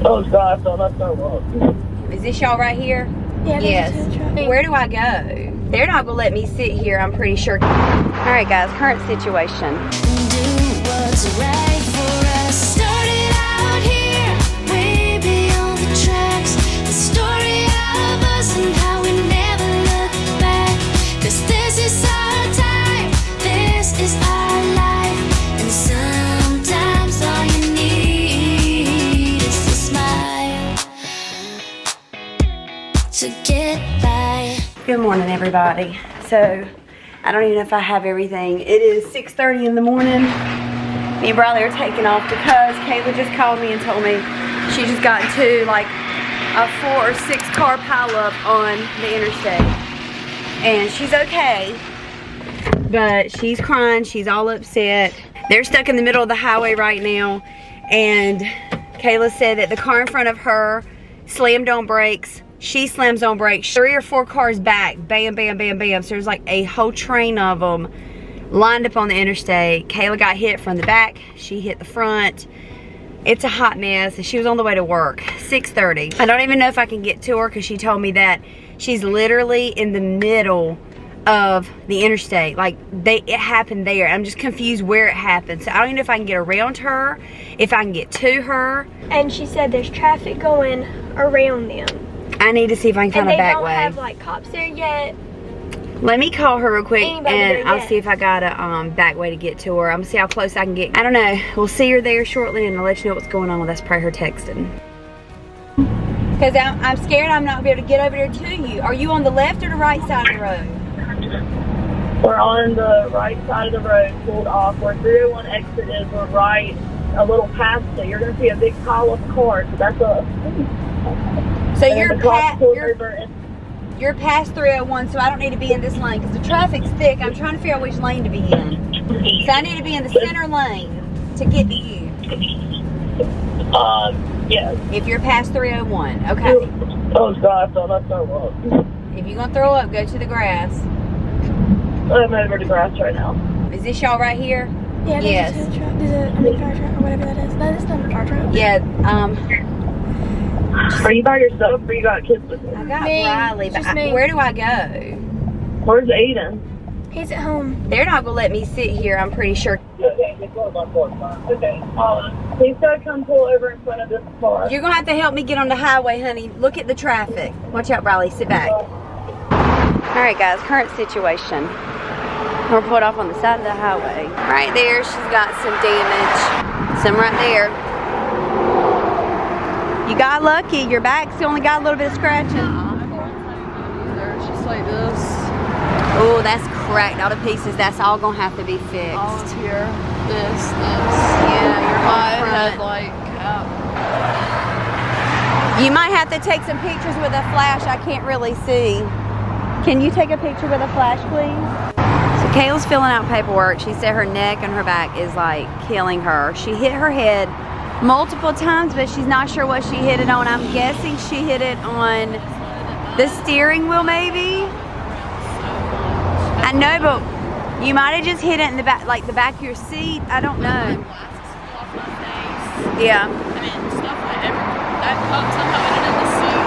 Oh God, so that's so wrong. Is this y'all right here? Yeah, yes. Where do I go? They're not gonna let me sit here, I'm pretty sure. All right, guys, current situation. Good morning, everybody. So, I don't even know if I have everything. It is 6:30 in the morning. Me and Bradley are taking off because Kayla just called me and told me she just got into like a 4 or 6 car pileup on the interstate. And she's okay, but she's crying, she's all upset. They're stuck in the middle of the highway right now, and Kayla said that the car in front of her slammed on brakes. She slams on brakes. 3 or 4 cars back. Bam, bam, bam, bam. So there's like a whole train of them lined up on the interstate. Kayla got hit from the back. She hit the front. It's a hot mess. And she was on the way to work. 6:30. I don't even know if I can get to her because she told me that she's literally in the middle of the interstate. Like, it happened there. I'm just confused where it happened. So I don't even know if I can get around her, if I can get to her. And she said there's traffic going around them. I need to see if I can find a back way. And they don't have like cops there yet. Let me call her real quick Anybody and I'll see if I got a back way to get to her. I'm gonna see how close I can get. I don't know. We'll see her there shortly and I'll let you know what's going on. That's probably her texting. Because I'm scared I'm not gonna be able to get over there to you. Are you on the left or the right side of the road? We're on the right side of the road, pulled off. Where 301 exit is, we're right a little past it. You're gonna see a big pile of cars. So that's a. So you're past 301, so I don't need to be in this lane because the traffic's thick. I'm trying to figure out which lane to be in. So I need to be in the center lane to get to you. Yes. If you're past 301, okay. Oh God, so that's so wrong. If you're gonna throw up, go to the grass. I'm over the grass right now. Is this y'all right here? Yeah, yes. There's a fire truck or whatever that is. No, that's not a fire truck. Yeah, Are you by yourself or you got kids with you? I got Riley, but where do I go? Where's Aiden? He's at home. They're not gonna let me sit here, I'm pretty sure. Okay, he's gotta come pull over in front of this car. You're gonna have to help me get on the highway, honey. Look at the traffic. Watch out, Riley, sit back. Alright guys, current situation. We're pulled off on the side of the highway. Right there, she's got some damage. Some right there. You got lucky. Your back's only got a little bit of scratching. It's just like this. Oh, that's cracked all to pieces. That's all gonna have to be fixed. All of here. This. Yeah, your whole head front. like out. You might have to take some pictures with a flash. I can't really see. Can you take a picture with a flash, please? So Kayla's filling out paperwork. She said her neck and her back is like killing her. She hit her head multiple times, but she's not sure what she hit it on. I'm guessing she hit it on the steering wheel, maybe. I know, but you might have just hit it in the back, like the back of your seat. I don't know. Yeah. I mean, stuff like that cup somehow ended in the seat.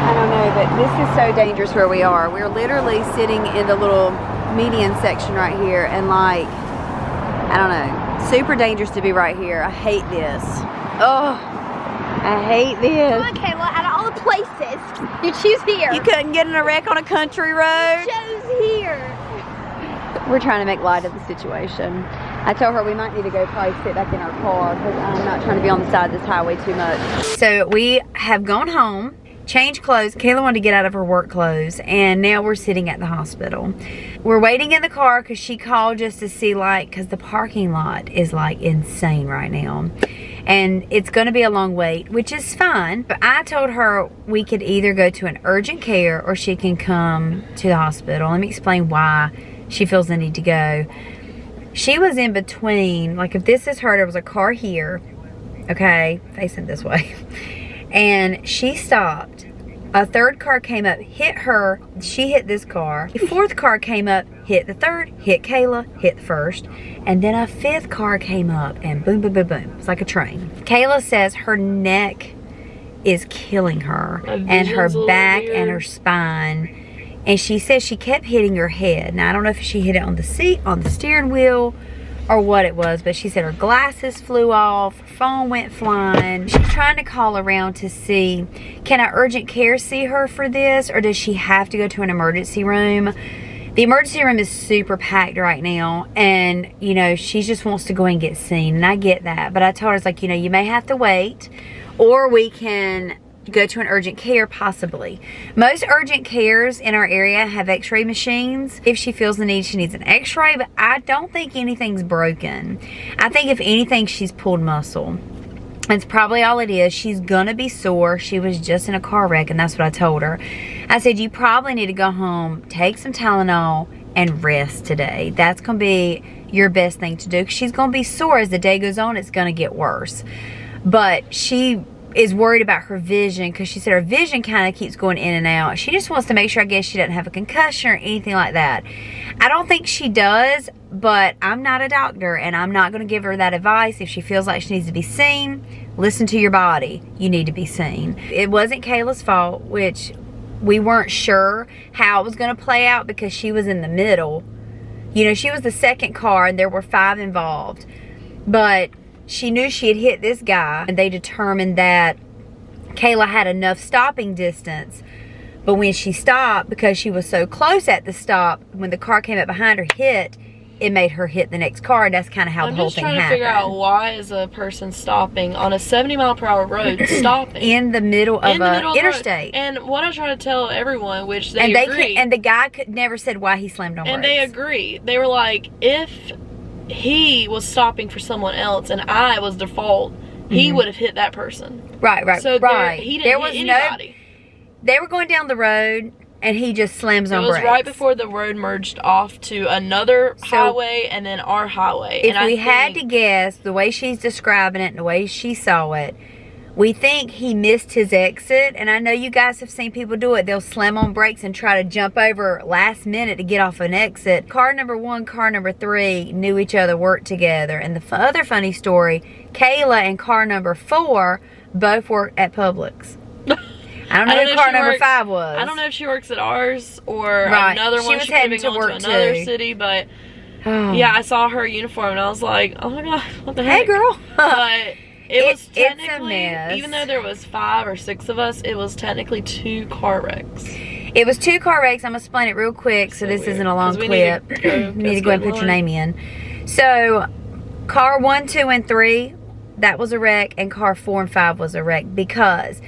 I don't know, but this is so dangerous where we are. We're literally sitting in the little median section right here, and like, I don't know. Super dangerous to be right here. I hate this. Oh, I hate this. Come on, Kayla, out of all the places, you choose here. You couldn't get in a wreck on a country road? You chose here. We're trying to make light of the situation. I told her we might need to go probably sit back in our car because I'm not trying to be on the side of this highway too much. So we have gone home, changed clothes. Kayla wanted to get out of her work clothes, and now we're sitting at the hospital. We're waiting in the car because she called just to see, like, because the parking lot is like insane right now. And it's going to be a long wait, which is fine. But I told her we could either go to an urgent care or she can come to the hospital. Let me explain why she feels the need to go. She was in between, like if this is her, there was a car here, okay, facing this way. And she stopped. A third car came up, hit her. She hit this car. The fourth car came up, hit the third, hit Kayla, hit the first, and then a fifth car came up and boom, boom, boom, boom. It's like a train. Kayla says her neck is killing her and her back and her spine. And she says she kept hitting her head. Now, I don't know if she hit it on the seat, on the steering wheel, or what it was, but she said her glasses flew off, her phone went flying. She's trying to call around to see, can I urgent care see her for this, or does she have to go to an emergency room? The emergency room is super packed right now, and, you know, she just wants to go and get seen, and I get that. But I told her, it's like, you know, you may have to wait, or we can go to an urgent care, possibly. Most urgent cares in our area have x-ray machines. If she feels the need, she needs an x-ray, but I don't think anything's broken. I think if anything, she's pulled muscle. That's probably all it is. She's gonna be sore. She was just in a car wreck, and that's what I told her. I said, you probably need to go home, take some Tylenol, and rest today. That's gonna be your best thing to do, because she's gonna be sore. As the day goes on, it's gonna get worse. But she is worried about her vision, because she said her vision kind of keeps going in and out. She just wants to make sure, I guess, she doesn't have a concussion or anything like that. I don't think she does, but I'm not a doctor, and I'm not going to give her that advice. If she feels like she needs to be seen, listen to your body. You need to be seen. It wasn't Kayla's fault, which we weren't sure how it was going to play out, because she was in the middle. You know, she was the second car, and there were 5 involved. But she knew she had hit this guy, and they determined that Kayla had enough stopping distance. But when she stopped, because she was so close at the stop, when the car came up behind her, hit, it made her hit the next car, and that's kind of how the whole thing happened. I'm just trying to figure out, why is a person stopping on a 70-mile-per-hour road, stopping in the middle of an interstate? And what I try to tell everyone, which they agree, and the guy never said why he slammed on brakes. And they agree. They were like, if he was stopping for someone else and I was the fault, he would have hit that person. Right. So right. He didn't hit anybody. They were going down the road, and he just slams on brakes. It was right before the road merged off to another highway and then our highway. If we had to guess, the way she's describing it and the way she saw it, we think he missed his exit. And I know you guys have seen people do it. They'll slam on brakes and try to jump over last minute to get off an exit. Car number 1, car number 3 knew each other, worked together. And the other funny story, Kayla and car number 4 both worked at Publix. I don't know who car number 5 was. I don't know if she works at ours or another one. She was heading to work to another city, but yeah, I saw her uniform and I was like, oh my god, what the heck? Hey girl. But it was technically, it's a mess. Even though there was 5 or 6 of us, it was technically 2 car wrecks. It was 2 car wrecks. I'm gonna explain it real quick, so this weird. Isn't a long clip. You need to go and put your name in. So, car 1, 2, and 3, that was a wreck, and car 4 and 5 was a wreck, because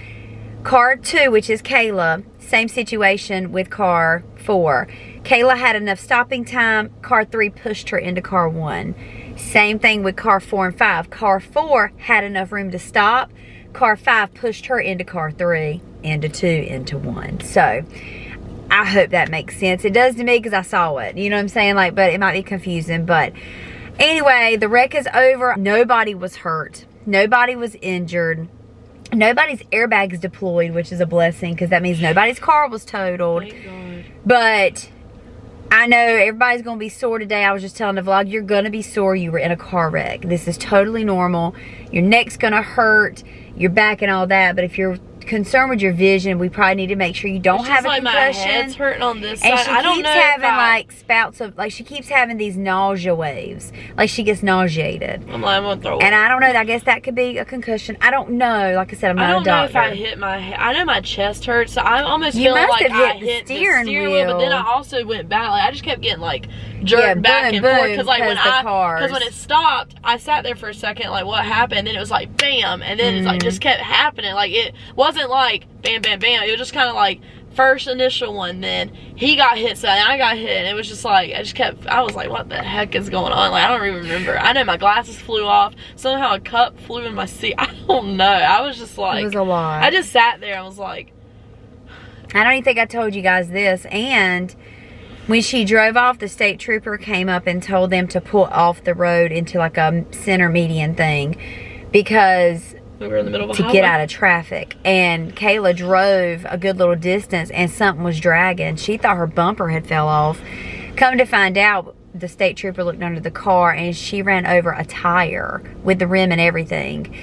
car 2, which is Kayla, same situation with car 4. Kayla had enough stopping time. Car 3 pushed her into car 1. Same thing with car 4 and 5. Car 4 had enough room to stop. Car 5 pushed her into car 3, into 2, into 1. So, I hope that makes sense. It does to me, because I saw it. You know what I'm saying? Like, but it might be confusing. But anyway, the wreck is over. Nobody was hurt. Nobody was injured. Nobody's airbags deployed, which is a blessing, because that means nobody's car was totaled. Thank God. But I know everybody's going to be sore today. I was just telling the vlog, you're going to be sore. You were in a car wreck. This is totally normal. Your neck's going to hurt, your back and all that. But if you're concerned with your vision, we probably need to make sure you don't have a concussion. My head's hurting on this side. And she keeps having like spouts of, like, she keeps having these nausea waves. Like she gets nauseated. I'm like, I'm gonna throw up. And I don't know, I guess that could be a concussion. I don't know. Like I said, I'm not a doctor. I don't know if I hit my head. I know my chest hurts, so I almost feel like I hit the steering wheel. But then I also went back. Like I just kept getting like jerked back and forth, because like when it stopped, I sat there for a second, like what happened? Then it was like bam, and then it's like just kept happening. Like it wasn't like bam bam bam, it was just kind of like first initial one, then he got hit, so I got hit, and it was just like I was like, what the heck is going on? Like I don't even remember. I know my glasses flew off, somehow a cup flew in my seat. I don't know. I was just like, it was a lot. I just sat there, I was like, I don't even think I told you guys this. And when she drove off, the state trooper came up and told them to pull off the road into like a center median thing, because we were in the middle of a highway to get out of traffic. And Kayla drove a good little distance and something was dragging. She thought her bumper had fell off. Come to find out, the state trooper looked under the car and she ran over a tire with the rim and everything.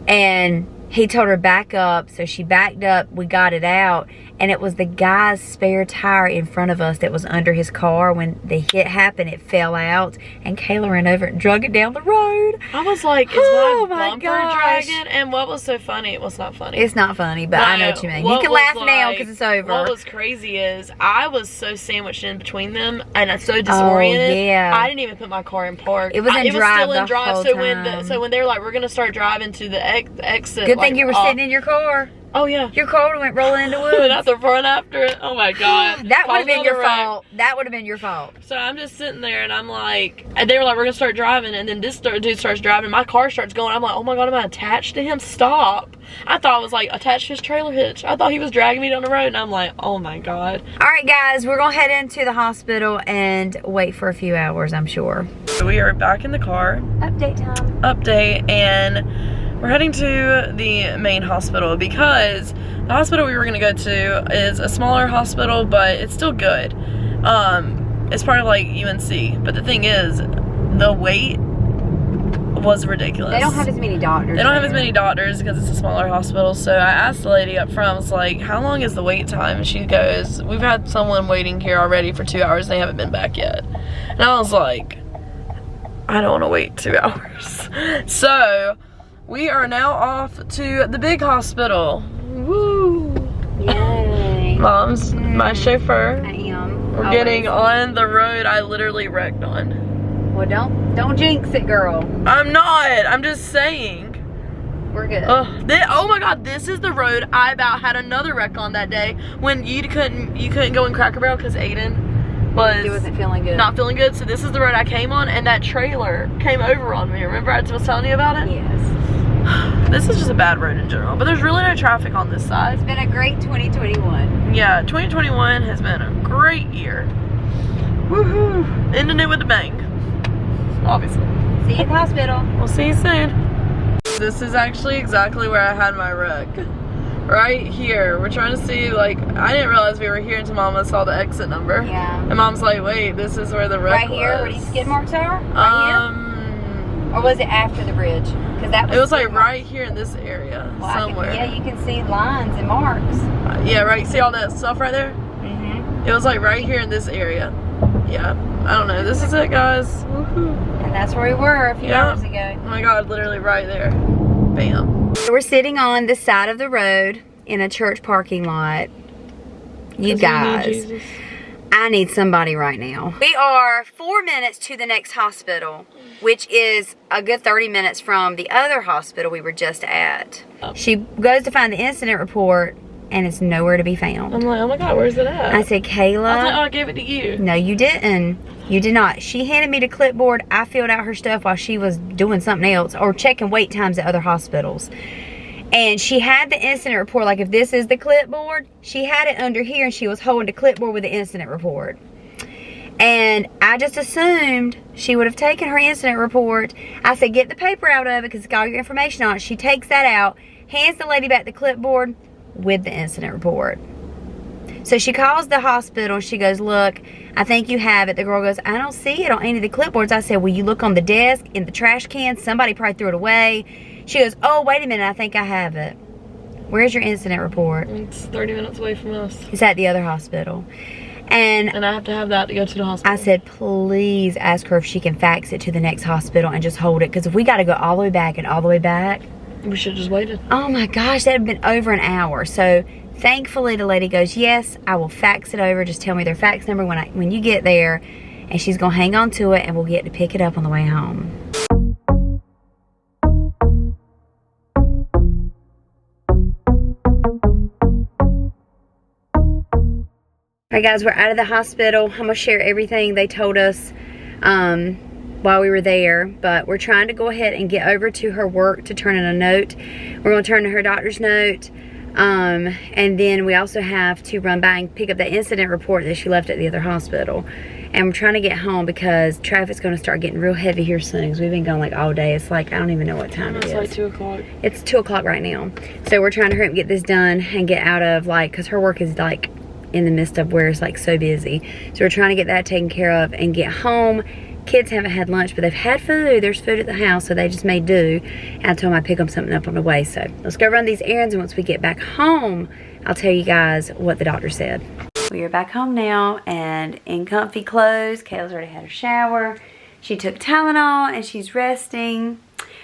And he told her back up, so she backed up, we got it out, and it was the guy's spare tire in front of us that was under his car. When the hit happened, it fell out, and Kayla ran over and drug it down the road. I was like, is my bumper dragging? And what was so funny, it was not funny. It's not funny, but I know what you mean. You can laugh now because it's over. What was crazy is, I was so sandwiched in between them, and I'm so disoriented. Oh, yeah. I didn't even put my car in park. It was in drive the whole so time. when they were like, we're going to start driving to the exit. Good thing you were sitting in your car. Oh, yeah. Your car went rolling into woods. Without the front after it. Oh, my God. That would have been your fault. That would have been your fault. So I'm just sitting there, and I'm like, and they were like, we're going to start driving. And then this dude starts driving. My car starts going. I'm like, oh, my God, am I attached to him? Stop. I thought I was, like, attached to his trailer hitch. I thought he was dragging me down the road. And I'm like, oh, my God. All right, guys. We're going to head into the hospital and wait for a few hours, I'm sure. So we are back in the car. Update time. Update. And we're heading to the main hospital because the hospital we were going to go to is a smaller hospital, but it's still good. It's part of like UNC, but the thing is, the wait was ridiculous. They don't have as many doctors. They don't have as many doctors because it's a smaller hospital. So I asked the lady up front, I was like, how long is the wait time? And she goes, we've had someone waiting here already for 2 hours and they haven't been back yet. And I was like, I don't want to wait 2 hours. So we are now off to the big hospital. Woo! Yay. Mom's my chauffeur. I am. We're getting on the road I literally wrecked on. Well, don't jinx it, girl. I'm not. I'm just saying. We're good. Oh my God, this is the road I about had another wreck on that day when you couldn't go in Cracker Barrel because Aiden wasn't feeling good. Not feeling good. So this is the road I came on, and that trailer came over on me. Remember I was telling you about it? Yes. This is just a bad road in general, but there's really no traffic on this side. It's been a great 2021. Yeah, 2021 has been a great year. Woohoo! Ending it with a bang. Obviously. See you at the hospital. We'll see you soon. This is actually exactly where I had my wreck. Right here. We're trying to see, like, I didn't realize we were here until Mama saw the exit number. Yeah. And Mom's like, wait, this is where the wreck was. Right here, where these skid marks are? Right here? Or was it after the bridge? Because that was. It was like right here in this area, somewhere. Yeah, you can see lines and marks. Yeah, right. See all that stuff right there? Mm-hmm. It was like right here in this area. Yeah. I don't know. This is it, guys. Woohoo. And that's where we were a few hours ago. Oh my God, literally right there. Bam. So we're sitting on the side of the road in a church parking lot. You guys. I need somebody right now. We are 4 minutes to the next hospital, which is a good 30 minutes from the other hospital we were just at. She goes to find the incident report, and it's nowhere to be found. I'm like, oh my God, where's it at? I said, Kayla. I thought I gave it to you. No, you didn't. You did not. She handed me the clipboard. I filled out her stuff while she was doing something else or checking wait times at other hospitals. And she had the incident report, like if this is the clipboard, she had it under here and she was holding the clipboard with the incident report. And I just assumed she would have taken her incident report. I said, get the paper out of it because it's got all your information on it. She takes that out, hands the lady back the clipboard with the incident report. So she calls the hospital and she goes, look, I think you have it. The girl goes, I don't see it on any of the clipboards. I said, well, you look on the desk, in the trash can. Somebody probably threw it away. She goes, oh, wait a minute, I think I have it. Where's your incident report? It's 30 minutes away from us. It's at the other hospital. And I have to have that to go to the hospital. I said, please ask her if she can fax it to the next hospital and just hold it. Because if we got to go all the way back and all the way back. We should have just waited. Oh my gosh, that had been over an hour. So thankfully the lady goes, yes, I will fax it over. Just tell me their fax number when you get there. And she's going to hang on to it and we'll get to pick it up on the way home. Alright guys, we're out of the hospital. I'm going to share everything they told us while we were there. But we're trying to go ahead and get over to her work to turn in a note. We're going to turn in her doctor's note. And then we also have to run by and pick up that incident report that she left at the other hospital. And we're trying to get home because traffic's going to start getting real heavy here soon. Because we've been gone like all day. It's like, I don't even know what time it is. It's like 2 o'clock. It's 2 o'clock right now. So we're trying to hurry up and get this done and get out of like, because her work is like in the midst of where it's like so busy. So we're trying to get that taken care of and get home. Kids haven't had lunch, but they've had food. There's food at the house, so they just may do. And I told them I'd pick them something up on the way. So let's go run these errands, and once we get back home, I'll tell you guys what the doctor said. We are back home now and in comfy clothes. Kayla's already had her shower. She took Tylenol and she's resting.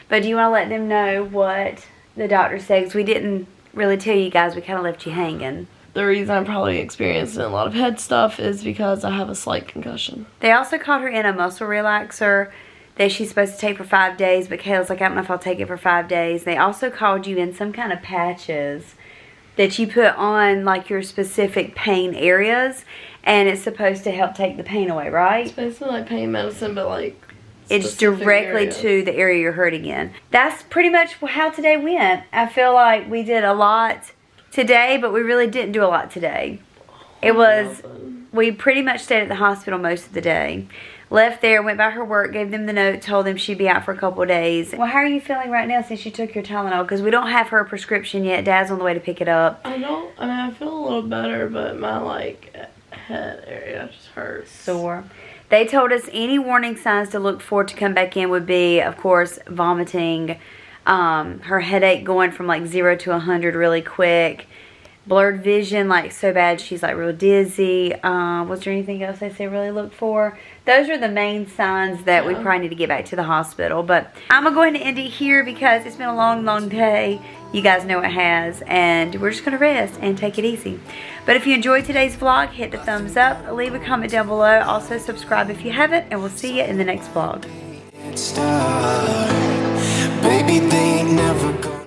But do you want to let them know what the doctor said? Because we didn't really tell you guys. We kind of left you hanging. The reason I'm probably experiencing a lot of head stuff is because I have a slight concussion. They also called her in a muscle relaxer that she's supposed to take for 5 days, but Kayla's like, I don't know if I'll take it for 5 days. They also called you in some kind of patches that you put on like your specific pain areas, and it's supposed to help take the pain away, right? It's basically like pain medicine, but like it's directly to the area you're hurting in. That's pretty much how today went. I feel like we did a lot today, but we really didn't do a lot today. It was, we pretty much stayed at the hospital most of the day. Left there, went by her work, gave them the note, told them she'd be out for a couple of days. Well, how are you feeling right now since you took your Tylenol? Because we don't have her prescription yet. Dad's on the way to pick it up. I feel a little better, but my like head area just hurts. Sore. They told us any warning signs to look for to come back in would be, of course, vomiting, her headache going from like 0 to 100 really quick, blurred vision like so bad she's like real dizzy. Was there anything else they say really look for? Those are the main signs that we probably need to get back to the hospital. But I'm going to go ahead and end it here because it's been a long day. You guys know it has, and we're just going to rest and take it easy. But if you enjoyed today's vlog, hit the thumbs up, leave a comment down below, also subscribe if you haven't, and we'll see you in the next vlog.